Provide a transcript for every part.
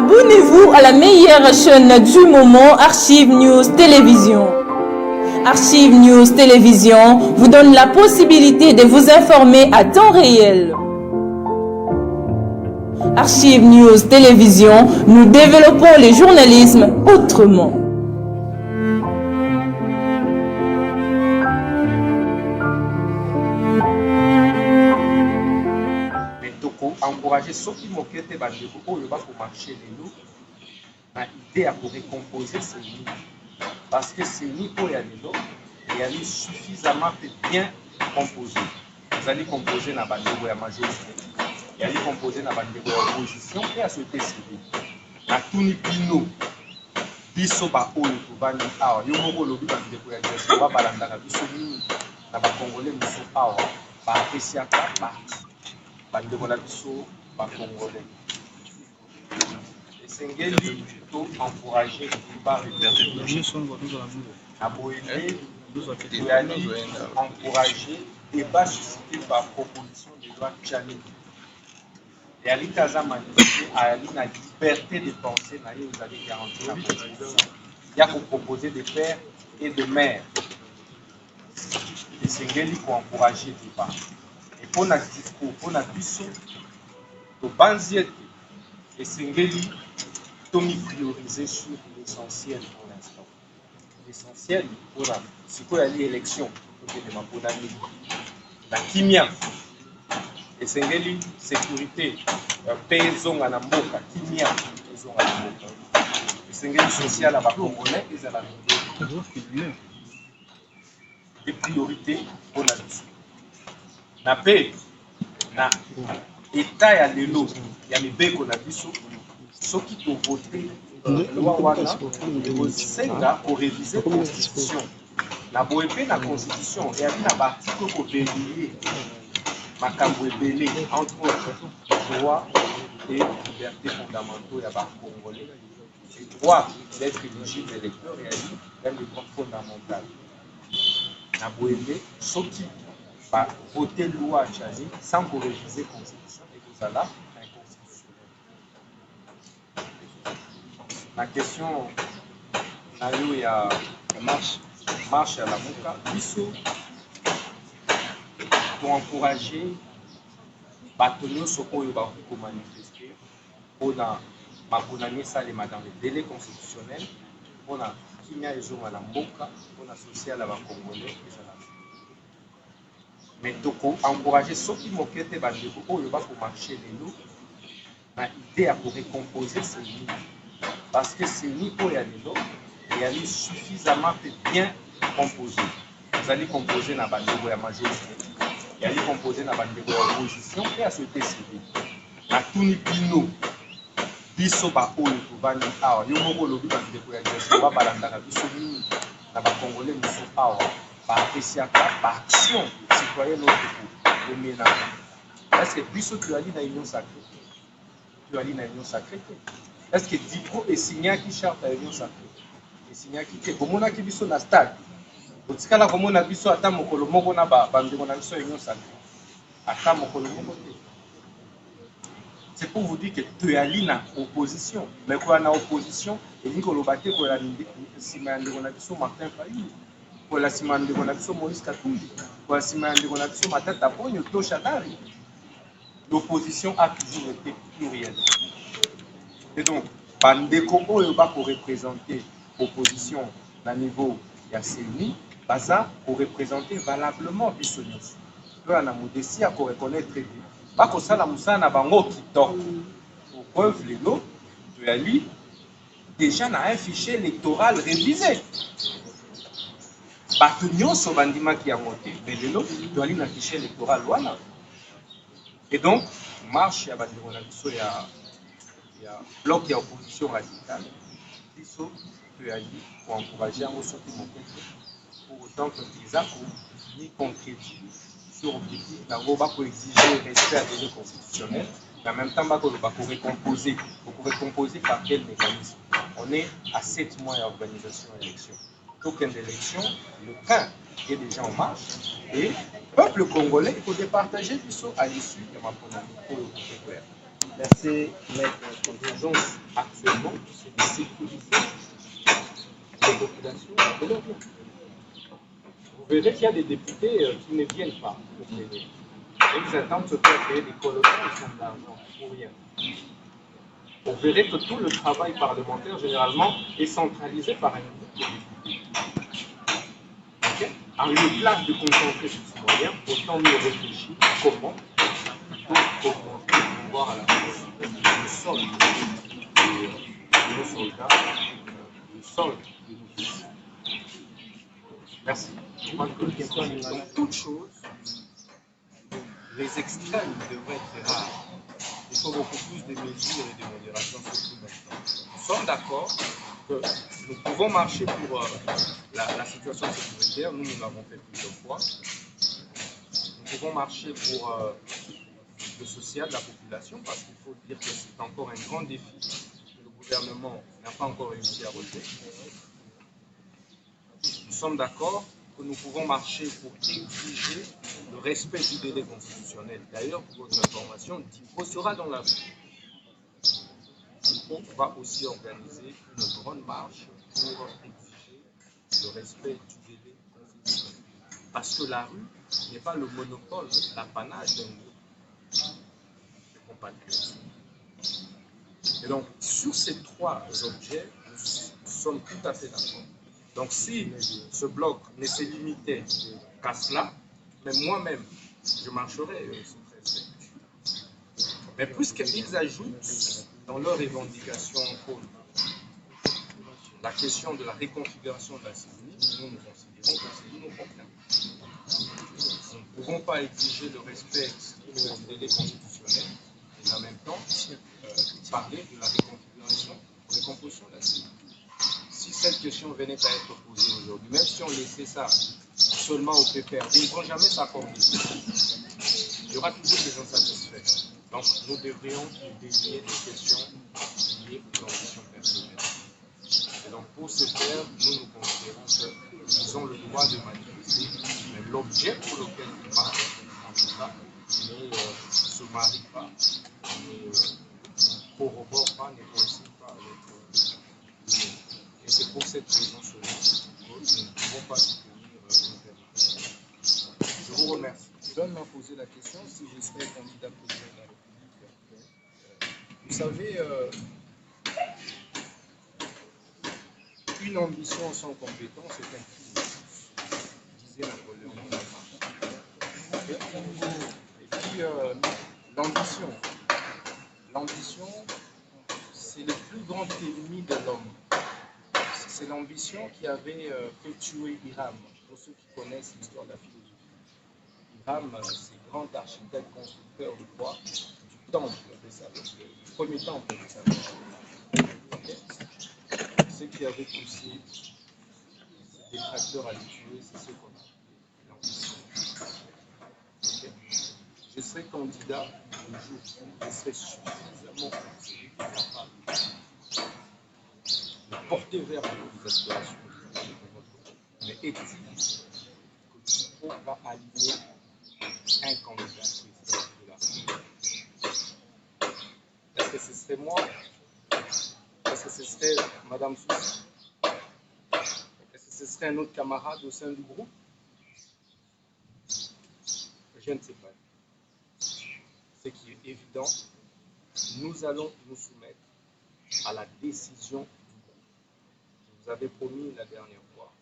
Abonnez-vous à la meilleure chaîne du moment, Archive News Télévision. Archive News Télévision vous donne la possibilité de vous informer à temps réel. Archive News Télévision, nous développons le journalisme autrement. Encourager ceux qui moquent tes bandits pour marcher les loups, l'idée à pour récomposer ces nids. Parce que ces nids pour y aller là, et aller suffisamment bien composés. Vous allez composer dans la bande de la majorité, et allez composer dans la bande de l'opposition et à souhaiter civil. Na tout ni pino, biso ba oyo tubani awa, yo moko lobi bande de la diaspora ba balanda na biso ni na ba congolais muso awa, ba apprécier ba bandeko na biso bakongolais esengeli to encourager par aboyele toyali encourager débat suscité par proposition de loi Tchani eyali kaza manifeste ayali na liberté de penser na ye ezali garanti na constitution ya koproposer des pères et de mères esengeli koencourager débat. Et pour notre discours, pour notre biso, to banzi et singeli, to mi prioriser sur l'essentiel pour l'instant. L'essentiel pour la, c'est quoi l'élection, pour la kimia, et singeli sécurité, paysan à la mboka, kimia, paysan à la mboka, et singeli social à la congolais et à la des priorités pour la biso. Na pe na état ya lelo ya mibeko na biso soki to voter loi wana ekosenga ko réviser constitution na boye pe na constitution eyali na baarticle ko verrouiller makambo ebele entre autres droit et liberté fondamentaux ya bacongolais le droit d'être éligible électeur eyali même le droit fondamental na boye pe soki voter loi Tchani sans pour réviser la constitution et que ça là inconstitutionnel. La question il y a marche à la Mouka, pour encourager Batonio Soko pour manifester pour m'accompagner ça dans les délais constitutionnels pour la Kimia et Zoma la Mouka pour la sociale à la Congolais et ça. Mais toko encourager ceux qui moquent tes bandeko pour marcher les loups, l'idée à pour récomposer ces nids. Parce que ces nids pour y aller là, et aller suffisamment bien composés. Vous allez composer dans la bande de la majorité, et aller composer dans la bande de l'opposition et à souhaiter civil. Na tout ni pino, biso ba oyo tubani awa, yo moko lobi bande de la diaspora ba balanda na biso ni na ba congolais muso awa. Par apprécier par action citoyenne au ménage. Est-ce que Bissot tu as dit dans l'union sacrée? Tu as dit dans l'union sacrée? Est-ce que Dipro est signé qui charte à l'union sacrée? Et signé qui est comme on a qui Bissot na stade. Au tika la comme on a Bissot à Tamokolo Moko na ba bande on a Bissot à l'union sacrée. À Tamokolo Moko. C'est pour vous dire que tu as dit dans opposition. Mais quand on a opposition, et Nicolas Baté pour la Simon de Ronaldo Martin Fayou. Pour la Simon de Ronaldo Maurice Katumbi, pour la Simon de Ronaldo Matata Ponyo Toshadari. L'opposition a toujours été plurielle. Et donc, Bandeko Oyo va pour représenter l'opposition à niveau Yasseni, Baza pour représenter valablement Bissonius. Nous avons modestie à reconnaître très bien. Bako Sala Moussa na bango qui dort. Pour preuve, les lots de la Ligue, déjà n'a un fichier électoral révisé. Batunyo so bandima qui a monté, mais le lot doit aller dans le fichier électoral voilà. Et donc, marche à bandiro na biso il y a bloc et opposition radicale. Biso peut aller pour encourager à ceux qui montent pour autant que les accords ni concrétisent sur objectif d'abord pour exiger respect à des constitutionnels, mais en même temps pour récomposer par quel mécanisme. On est à 7 mois d'organisation d'élection. Token d'élection, le train est déjà en marche et le peuple congolais il faut départager du saut à l'issue de ma Merci, maître. L'urgence actuellement, c'est de sécuriser les populations de leur bien. Vous verrez qu'il y a des députés qui ne viennent pas au plaider. Ils attendent se faire payer des colossales sommes d'argent pour rien. Vous verrez que tout le travail parlementaire, généralement, est centralisé par un groupe de députés. Okay? En lieu place de concentrer sur ces moyens, autant mieux réfléchir comment augmenter le pouvoir à la force, le solde de nos soldats, le solde de nos fils. Merci. Je crois que dans toute chose, les extrêmes devraient être rares. Il faut beaucoup plus de mesures et de modération, surtout maintenant. Nous sommes d'accord que nous pouvons marcher pour la situation sécuritaire, nous l'avons fait plusieurs fois. Nous pouvons marcher pour le social de la population, parce qu'il faut dire que c'est encore un grand défi que le gouvernement n'a pas encore réussi à relever. Nous sommes d'accord que nous pouvons marcher pour exiger le respect du délai constitutionnel. D'ailleurs, pour votre information, DIPO sera dans la rue. DIPO va aussi organiser une grande marche pour exiger le respect du délai constitutionnel. Parce que la rue n'est pas le monopole, l'apanage d'un groupe de compatriotes. Et donc, sur ces trois objets, nous sommes tout à fait d'accord. Donc, si ce bloc ne se limitait qu'à cela, mais moi-même, je marcherais sous respect. Mais puisqu'ils ajoutent dans leurs revendications la question de la réconfiguration de la CENI, nous considérons que c'est inopportun. Nous ne pouvons pas exiger le respect du délai constitutionnel et en même temps parler de la récomposition de la CENI. Si cette question venait à être posée aujourd'hui, même si on laissait ça seulement au PPR, ils ne vont jamais s'accorder. Il y aura toujours des insatisfaits. Donc nous devrions dédier des questions liées aux ambitions personnelles. Et donc pour ce faire, nous considérons qu'ils ont le droit de manifester, mais l'objet pour lequel ils marchent, en tout cas, ne se marie pas, ne corrobore pas, ne coïncide pas avec et c'est pour cette raison seulement que nous ne pouvons pas soutenir l'opération. Je vous remercie. John m'a posé la question si je serais candidat président de la République. Vous savez, une ambition sans compétence est un crime, disait Napoléon Bonaparte. Et puis, l'ambition, c'est le plus grand ennemi de l'homme. C'est l'ambition qui avait fait tuer Hiram. Pour ceux qui connaissent l'histoire de la philosophie, Hiram, c'est le grand architecte constructeur de quoi du temple de Salomon, du premier temple de Salomon. Okay? Ce qui avait poussé ces détracteurs à le tuer, c'est ce qu'on a l'ambition. Okay? Je serai candidat le jour où je serai suffisamment capable de porter vers les aspirations de votre pays, mais est-il que Thibault va aligner un candidat président de la République? Est-ce que ce serait moi? Est-ce que ce serait Madame Souci? Est-ce que ce serait un autre camarade au sein du groupe? Je ne sais pas. Ce qui est évident, nous allons nous soumettre à la décision du groupe. Je vous avais promis la dernière fois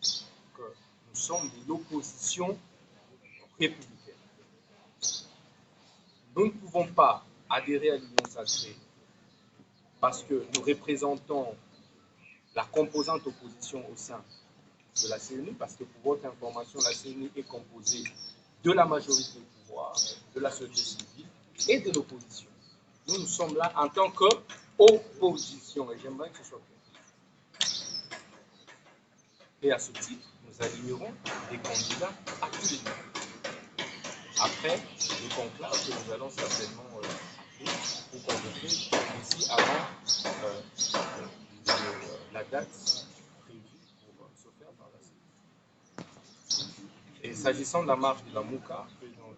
que nous sommes de l'opposition républicaine. Nous ne pouvons pas adhérer à l'Union sacrée parce que nous représentons la composante opposition au sein de la CENI, parce que pour votre information, la CENI est composée de la majorité au pouvoir, de la société civile et de l'opposition. Nous sommes là en tant qu'opposition, et j'aimerais que ce soit clair. Et à ce titre, nous alignerons des candidats à tous les niveaux. Après, le conclave que nous allons certainement appeler pour convoquer ici avant la date prévue pour se faire par la suite. Et s'agissant de la marche de la Mouka, président